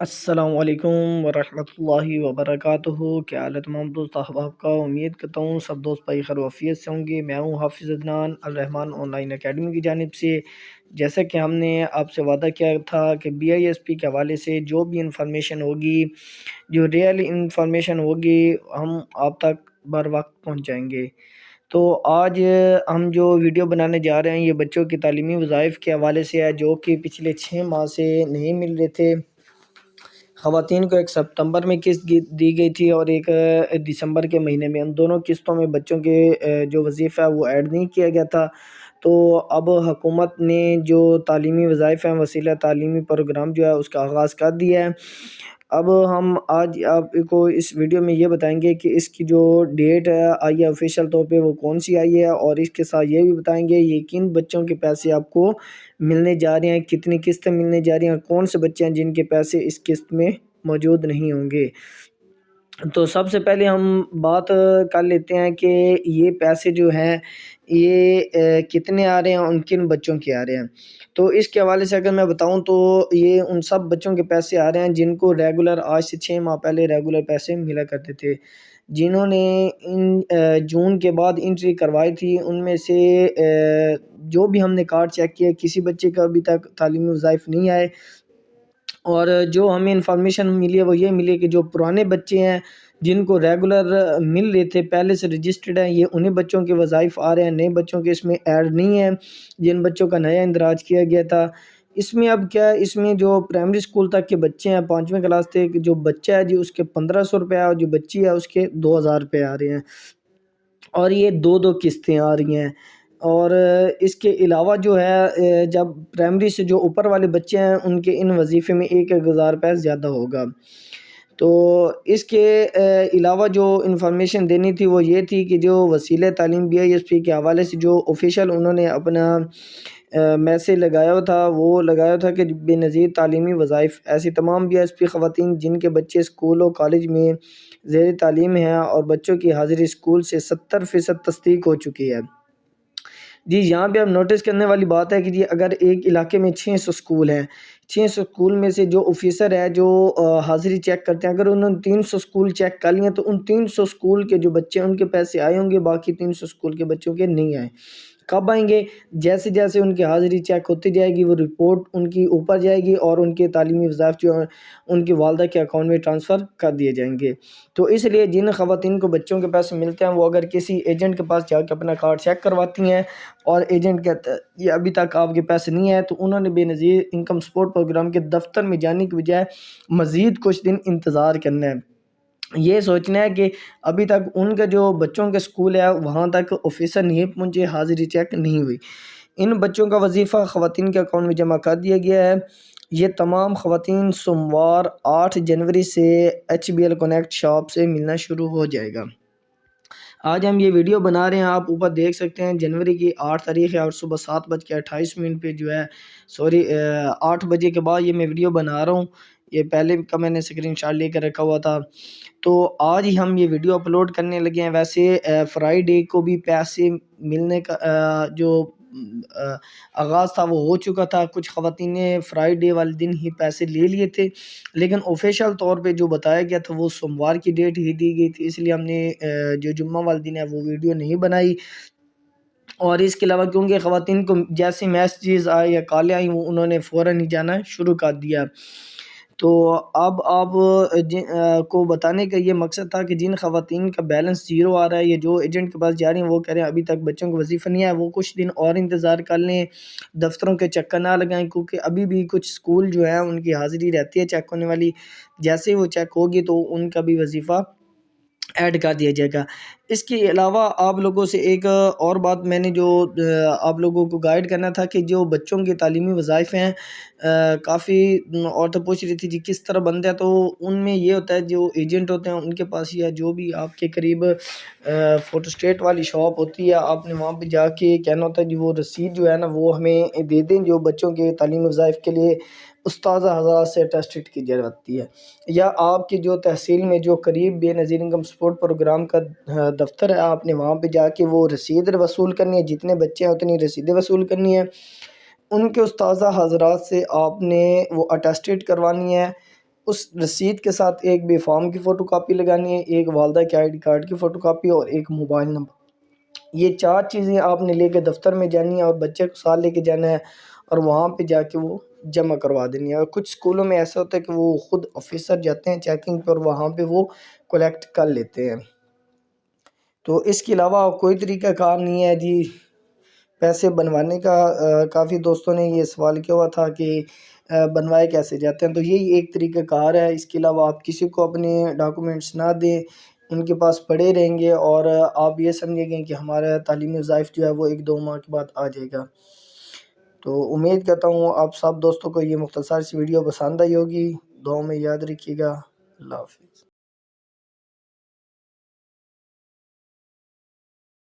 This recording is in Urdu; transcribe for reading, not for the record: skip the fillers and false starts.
السلام علیکم ورحمۃ اللہ وبرکاتہ۔ کیا حال ہے تمام دوست احباب کا؟ امید کرتا ہوں سب دوست بھائی خیر و عافیت سے ہوں گے۔ میں ہوں حافظ عدنان الرحمن آن لائن اکیڈمی کی جانب سے۔ جیسا کہ ہم نے آپ سے وعدہ کیا تھا کہ BISP کے حوالے سے جو بھی انفارمیشن ہوگی، جو ریئل انفارمیشن ہوگی، ہم آپ تک بر وقت پہنچائیں گے۔ تو آج ہم جو ویڈیو بنانے جا رہے ہیں یہ بچوں کی تعلیمی وظائف کے حوالے سے ہے، جو کہ پچھلے 6 ماہ سے نہیں مل رہے تھے۔ خواتین کو ایک ستمبر میں قسط دی گئی تھی اور ایک دسمبر کے مہینے میں، ان دونوں قسطوں میں بچوں کے جو وظیفہ ہے وہ ایڈ نہیں کیا گیا تھا۔ تو اب حکومت نے جو تعلیمی وظائف ہیں، وسیلہ تعلیمی پروگرام جو ہے اس کا آغاز کر دیا ہے۔ اب ہم آج آپ کو اس ویڈیو میں یہ بتائیں گے کہ اس کی جو ڈیٹ آئی ہے آفیشیل طور پہ وہ کون سی آئی ہے، اور اس کے ساتھ یہ بھی بتائیں گے یہ کن بچوں کے پیسے آپ کو ملنے جا رہے ہیں، کتنی قسطیں ملنے جا رہی ہیں، اور کون سے بچے ہیں جن کے پیسے اس قسط میں موجود نہیں ہوں گے۔ تو سب سے پہلے ہم بات کر لیتے ہیں کہ یہ پیسے جو ہیں یہ کتنے آ رہے ہیں، ان کن بچوں کے آ رہے ہیں۔ تو اس کے حوالے سے اگر میں بتاؤں تو یہ ان سب بچوں کے پیسے آ رہے ہیں جن کو ریگولر آج سے 6 ماہ پہلے ریگولر پیسے ملا کرتے تھے، جنہوں نے جون کے بعد انٹری کروائی تھی۔ ان میں سے جو بھی ہم نے کارڈ چیک کیا، کسی بچے کا ابھی تک تعلیمی وظائف نہیں آئے، اور جو ہمیں انفارمیشن ملی ہے وہ یہ ملی کہ جو پرانے بچے ہیں جن کو ریگولر مل رہے تھے، پہلے سے رجسٹرڈ ہیں، یہ انہیں بچوں کے وظائف آ رہے ہیں، نئے بچوں کے اس میں ایڈ نہیں ہیں جن بچوں کا نیا اندراج کیا گیا تھا۔ اس میں اب کیا ہے، اس میں جو پرائمری سکول تک کے بچے ہیں، 5ویں کلاس تک جو بچہ ہے جی اس کے 1500 روپے، اور جو بچی ہے اس کے 2000 روپے آ رہے ہیں، اور یہ دو قسطیں آ رہی ہیں۔ اور اس کے علاوہ جو ہے جب پرائمری سے جو اوپر والے بچے ہیں ان کے ان وظیفے میں 1000 روپے زیادہ ہوگا۔ تو اس کے علاوہ جو انفارمیشن دینی تھی وہ یہ تھی کہ جو وسیلہ تعلیم BISP کے حوالے سے جو آفیشیل انہوں نے اپنا میسیج لگایا تھا، وہ لگایا تھا کہ بے نظیر تعلیمی وظائف ایسی تمام BISP خواتین جن کے بچے اسکول و کالج میں زیر تعلیم ہیں اور بچوں کی حاضری اسکول سے 70% تصدیق ہو چکی ہے۔ جی یہاں پہ اب نوٹس کرنے والی بات ہے کہ جی اگر ایک علاقے میں 600 اسکول ہیں، 600 اسکول میں سے جو آفیسر ہے جو حاضری چیک کرتے ہیں، اگر انہوں نے 300 اسکول چیک کر لیے تو ان 300 اسکول کے جو بچے ہیں ان کے پیسے آئے ہوں گے، باقی 300 اسکول کے بچوں کے نہیں آئے۔ کب آئیں گے؟ جیسے جیسے ان کی حاضری چیک ہوتی جائے گی وہ رپورٹ ان کی اوپر جائے گی اور ان کے تعلیمی وظائف جو ہیں ان کی والدہ کے اکاؤنٹ میں ٹرانسفر کر دیے جائیں گے۔ تو اس لیے جن خواتین کو بچوں کے پیسے ملتے ہیں وہ اگر کسی ایجنٹ کے پاس جا کے اپنا کارڈ چیک کرواتی ہیں اور ایجنٹ کہتا ہے یہ ابھی تک آپ کے پیسے نہیں آئے، تو انہوں نے بے نظیر انکم سپورٹ پروگرام کے دفتر میں جانے کی بجائے مزید کچھ دن انتظار کرنا ہے۔ یہ سوچنا ہے کہ ابھی تک ان کا جو بچوں کے سکول ہے وہاں تک آفیسر نہیں پہنچے، حاضری چیک نہیں ہوئی۔ ان بچوں کا وظیفہ خواتین کے اکاؤنٹ میں جمع کر دیا گیا ہے۔ یہ تمام خواتین سوموار 8 جنوری سے HBL کنیکٹ شاپ سے ملنا شروع ہو جائے گا۔ آج ہم یہ ویڈیو بنا رہے ہیں، آپ اوپر دیکھ سکتے ہیں، جنوری کی 8 تاریخ ہے اور صبح 7:28 پہ جو ہے 8 بجے کے بعد یہ میں ویڈیو بنا رہا ہوں۔ یہ پہلے کا میں نے اسکرین شاٹ لے کر رکھا ہوا تھا، تو آج ہی ہم یہ ویڈیو اپلوڈ کرنے لگے ہیں۔ ویسے فرائیڈے کو بھی پیسے ملنے کا جو آغاز تھا وہ ہو چکا تھا، کچھ خواتین نے فرائیڈے والے دن ہی پیسے لے لیے تھے، لیکن آفیشیل طور پہ جو بتایا گیا تھا وہ سوموار کی ڈیٹ ہی دی گئی تھی، اس لیے ہم نے جو جمعہ والے دن ہے وہ ویڈیو نہیں بنائی۔ اور اس کے علاوہ کیونکہ خواتین کو جیسے میسیجز آئے یا کالیں آئیں وہ انہوں نے فوراً ہی جانا شروع کر دیا۔ تو اب آپ کو بتانے کا یہ مقصد تھا کہ جن خواتین کا بیلنس 0 آ رہا ہے یا جو ایجنٹ کے پاس جا رہی ہیں وہ کہہ رہے ہیں ابھی تک بچوں کو وظیفہ نہیں آیا، وہ کچھ دن اور انتظار کر لیں، دفتروں کے چکر نہ لگائیں، کیونکہ ابھی بھی کچھ سکول جو ہیں ان کی حاضری رہتی ہے چیک ہونے والی، جیسے ہی وہ چیک ہوگی تو ان کا بھی وظیفہ ایڈ کر دیا جائے گا۔ اس کے علاوہ آپ لوگوں سے ایک اور بات میں نے جو آپ لوگوں کو گائیڈ کرنا تھا کہ جو بچوں کے تعلیمی وظائف ہیں، کافی عورتیں پوچھ رہی تھی جی کس طرح بنتے ہیں، تو ان میں یہ ہوتا ہے جو ایجنٹ ہوتے ہیں ان کے پاس یا جو بھی آپ کے قریب فوٹو اسٹیٹ والی شاپ ہوتی ہے، آپ نے وہاں پہ جا کے کہنا ہوتا ہے جی وہ رسید جو ہے نا وہ ہمیں دے دیں جو بچوں کے تعلیمی وظائف کے لیے استاذہ حضرات سے اٹیسٹڈ کی جاتی ہے، یا آپ کی جو تحصیل میں جو قریب بے نظیر انکم سپورٹ پروگرام کا دفتر ہے آپ نے وہاں پہ جا کے وہ رسید وصول کرنی ہے، جتنے بچے ہیں اتنی رسیدیں وصول کرنی ہے، ان کے استاذہ حضرات سے آپ نے وہ اٹیسٹیڈ کروانی ہے۔ اس رسید کے ساتھ ایک بے فارم کی فوٹو کاپی لگانی ہے، ایک والدہ کے آئی ڈی کارڈ کی فوٹو کاپی اور ایک موبائل نمبر۔ یہ 4 چیزیں آپ نے لے کے دفتر میں جانی ہے اور بچے کو ساتھ لے کے جانا ہے اور وہاں پہ جا کے وہ جمع کروا دینی ہے۔ اور کچھ اسکولوں میں ایسا ہوتا ہے کہ وہ خود آفیسر جاتے ہیں چیکنگ پر، وہاں پہ وہ کلیکٹ کر لیتے ہیں۔ تو اس کے علاوہ کوئی طریقہ کار نہیں ہے جی پیسے بنوانے کا۔ کافی دوستوں نے یہ سوال کیا ہوا تھا کہ بنوائے کیسے جاتے ہیں، تو یہی ایک طریقہ کار ہے۔ اس کے علاوہ آپ کسی کو اپنے ڈاکومنٹس نہ دیں، ان کے پاس پڑے رہیں گے اور آپ یہ سمجھیں گے کہ ہمارا تعلیمی وظائف جو ہے وہ 1-2 ماہ کے بعد آ جائے گا۔ تو امید کرتا ہوں آپ سب دوستوں کو یہ مختصر سی ویڈیو پسند آئی ہوگی۔ دعاؤں میں یاد رکھیے گا۔ اللہ حافظ۔